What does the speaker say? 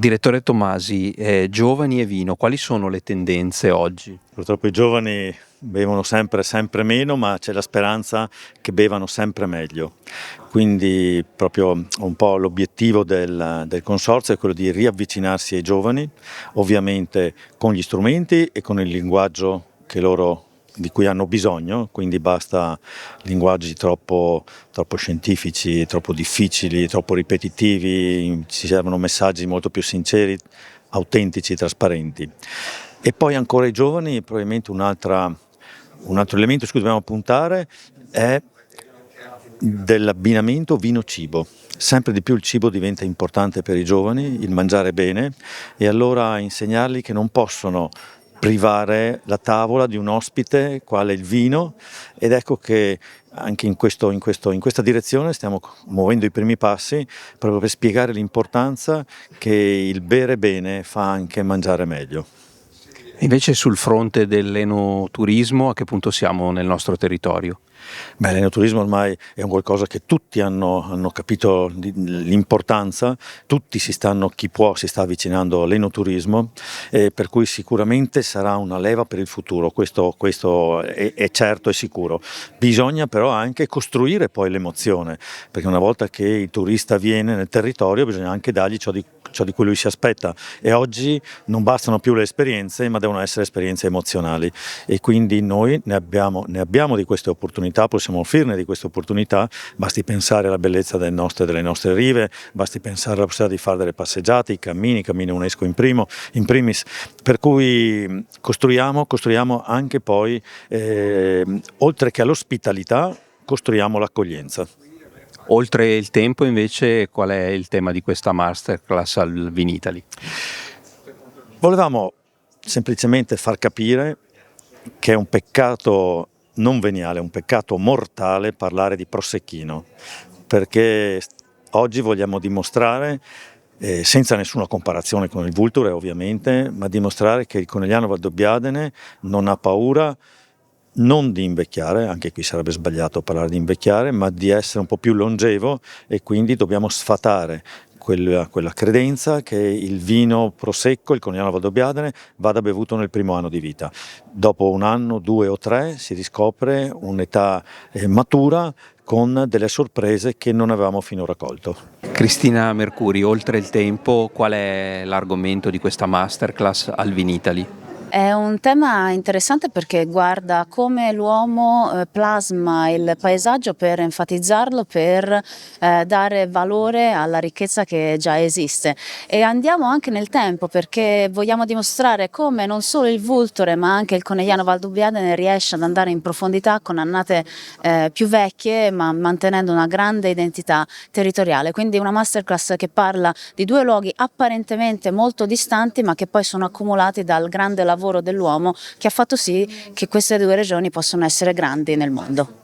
Direttore Tomasi, giovani e vino, quali sono le tendenze oggi? Purtroppo i giovani bevono sempre meno, ma c'è la speranza che bevano sempre meglio. Quindi proprio un po' l'obiettivo del consorzio è quello di riavvicinarsi ai giovani, ovviamente con gli strumenti e con il linguaggio di cui hanno bisogno, quindi basta linguaggi troppo scientifici, troppo difficili, troppo ripetitivi, ci servono messaggi molto più sinceri, autentici, trasparenti. E poi ancora i giovani, probabilmente un altro elemento su cui dobbiamo puntare è dell'abbinamento vino-cibo. Sempre di più il cibo diventa importante per i giovani, il mangiare bene, e allora insegnargli che non possono privare la tavola di un ospite quale il vino, ed ecco che anche in questa direzione stiamo muovendo i primi passi proprio per spiegare l'importanza che il bere bene fa anche mangiare meglio. Invece sul fronte dell'enoturismo, a che punto siamo nel nostro territorio? L'enoturismo ormai è un qualcosa che tutti hanno capito l'importanza, chi può si sta avvicinando all'enoturismo, per cui sicuramente sarà una leva per il futuro, questo è certo e sicuro. Bisogna però anche costruire poi l'emozione, perché una volta che il turista viene nel territorio bisogna anche dargli ciò di cui lui si aspetta, e oggi non bastano più le esperienze, ma devono essere esperienze emozionali, e quindi noi ne abbiamo di queste opportunità, possiamo offrirne di queste opportunità. Basti pensare alla bellezza delle nostre rive, basti pensare alla possibilità di fare delle passeggiate, i cammini UNESCO in primis, per cui costruiamo anche poi, oltre che all'ospitalità, costruiamo l'accoglienza. Oltre il tempo invece, qual è il tema di questa masterclass al Vinitaly? Volevamo semplicemente far capire che è un peccato non veniale, è un peccato mortale parlare di prosecchino, perché oggi vogliamo dimostrare, senza nessuna comparazione con il Vulture ovviamente, ma dimostrare che il Conegliano Valdobbiadene non ha paura non di invecchiare, anche qui sarebbe sbagliato parlare di invecchiare, ma di essere un po' più longevo, e quindi dobbiamo sfatare quella credenza che il vino prosecco, il Conegliano Valdobbiadene, vada bevuto nel primo anno di vita. Dopo un anno, 2 o 3 si riscopre un'età matura con delle sorprese che non avevamo finora colto. Cristina Mercuri, oltre il tempo, qual è l'argomento di questa masterclass al Vinitaly? È un tema interessante perché guarda come l'uomo plasma il paesaggio per enfatizzarlo, per dare valore alla ricchezza che già esiste, e andiamo anche nel tempo perché vogliamo dimostrare come non solo il Vulture ma anche il Conegliano Valdobbiadene riesce ad andare in profondità con annate più vecchie, ma mantenendo una grande identità territoriale. Quindi una masterclass che parla di due luoghi apparentemente molto distanti ma che poi sono accumulati dal grande lavoro dell'uomo che ha fatto sì che queste due regioni possano essere grandi nel mondo.